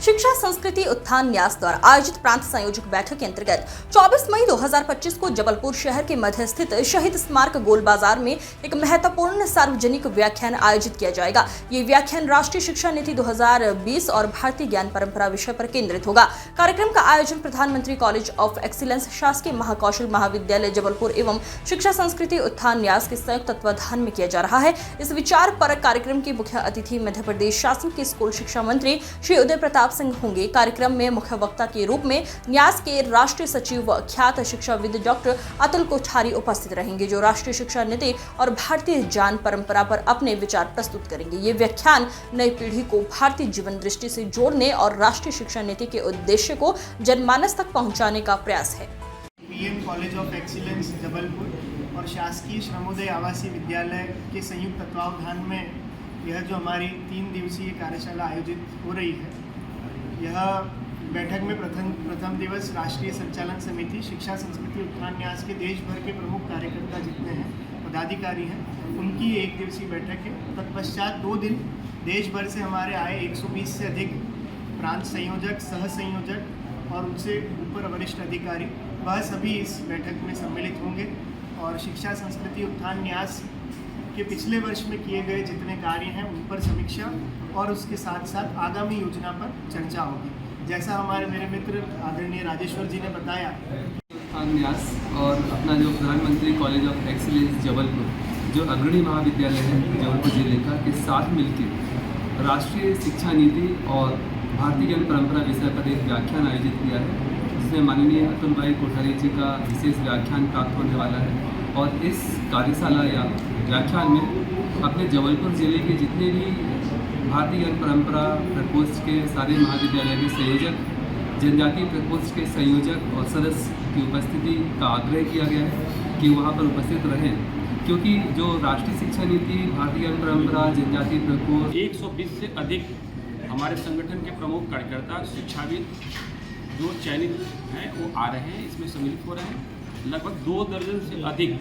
शिक्षा संस्कृति उत्थान न्यास द्वारा आयोजित प्रांत संयोजक बैठक के अंतर्गत 24 मई 2025 को जबलपुर शहर के मध्य स्थित शहीद स्मारक गोल बाजार में एक महत्वपूर्ण सार्वजनिक व्याख्यान आयोजित किया जाएगा। ये व्याख्यान राष्ट्रीय शिक्षा नीति 2020 और भारतीय ज्ञान परंपरा विषय पर केंद्रित होगा। कार्यक्रम का आयोजन प्रधानमंत्री कॉलेज ऑफ एक्सीलेंस शासकीय महाकौशल महाविद्यालय जबलपुर एवं शिक्षा संस्कृति उत्थान न्यास के संयुक्त तत्वाधान में किया जा रहा है। इस विचार परक कार्यक्रम के मुख्य अतिथि मध्य प्रदेश शासन के स्कूल शिक्षा मंत्री श्री उदय प्रताप सिंह होंगे। कार्यक्रम में मुख्य वक्ता के रूप में न्यास के राष्ट्रीय सचिव व ख्यात शिक्षाविद डॉक्टर अतुल कोठारी उपस्थित रहेंगे, जो राष्ट्रीय शिक्षा नीति और भारतीय ज्ञान परंपरा पर अपने विचार प्रस्तुत करेंगे। ये व्याख्यान नई पीढ़ी को भारतीय जीवन दृष्टि से जोड़ने और राष्ट्रीय शिक्षा नीति के उद्देश्य को जनमानस तक पहुंचाने का प्रयास है। PM college of excellence Jabalpur और शासकीय श्रमोदय आवासीय विद्यालय के संयुक्त तत्वावधान में यह जो हमारी 3 दिवसीय कार्यशाला आयोजित हो रही है, यह बैठक में प्रथम दिवस राष्ट्रीय संचालन समिति शिक्षा संस्कृति उत्थान न्यास के देश भर के प्रमुख कार्यकर्ता जितने हैं, पदाधिकारी हैं, उनकी 1 दिवसीय बैठक है। तत्पश्चात 2 दिन देश भर से हमारे आए 120 से अधिक प्रांत संयोजक, सह संयोजक और उनसे ऊपर वरिष्ठ अधिकारी, वह सभी इस बैठक में सम्मिलित होंगे और शिक्षा संस्कृति उत्थान न्यास के पिछले वर्ष में किए गए जितने कार्य हैं उन पर समीक्षा और उसके साथ साथ आगामी योजना पर चर्चा होगी। जैसा हमारे मेरे मित्र आदरणीय राजेश्वर जी ने बताया, उत्थान न्यास और अपना जो प्रधानमंत्री कॉलेज ऑफ एक्सीलेंस जबलपुर, जो अग्रणी महाविद्यालय है जबलपुर जिले का, के साथ मिलकर राष्ट्रीय शिक्षा नीति और भारतीय ज्ञान परंपरा विषय पर एक व्याख्यान आयोजित किया है, जिसमें माननीय अतुल भाई कोठारी जी का विशेष व्याख्यान प्राप्त होने वाला है। और इस कार्यशाला या व्याख्यान में अपने जबलपुर जिले के जितने भी भारतीय ज्ञान परंपरा प्रकोष्ठ के सारे महाविद्यालय के संयोजक, जनजातीय प्रकोष्ठ के संयोजक और सदस्य की उपस्थिति का आग्रह किया गया है कि वहाँ पर उपस्थित रहें, क्योंकि जो राष्ट्रीय शिक्षा नीति, भारतीय ज्ञान परंपरा, जनजातीय प्रकोष्ठ 120 से अधिक हमारे संगठन के प्रमुख कार्यकर्ता, शिक्षाविद जो चयनित हैं वो आ रहे हैं, इसमें सम्मिलित हो रहे हैं। लगभग 2 दर्जन से अधिक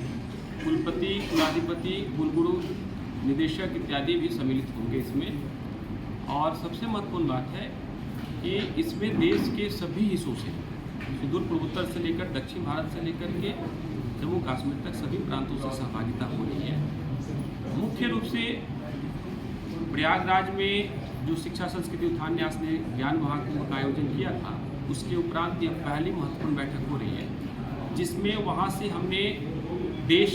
कुलपति, कुलाधिपति, कुलगुरु, निदेशक इत्यादि भी सम्मिलित होंगे इसमें। और सबसे महत्वपूर्ण बात है कि इसमें देश के सभी हिस्सों से, सुदूर पूर्वोत्तर से लेकर दक्षिण भारत से लेकर के जम्मू कश्मीर तक सभी प्रांतों से सहभागिता हो रही है। मुख्य रूप से प्रयागराज में जो शिक्षा संस्कृति उत्थान न्यास ने ज्ञान महाकुंभ का आयोजन किया था, उसके उपरांत यह पहली महत्वपूर्ण बैठक हो रही है, जिसमें वहाँ से हमने देश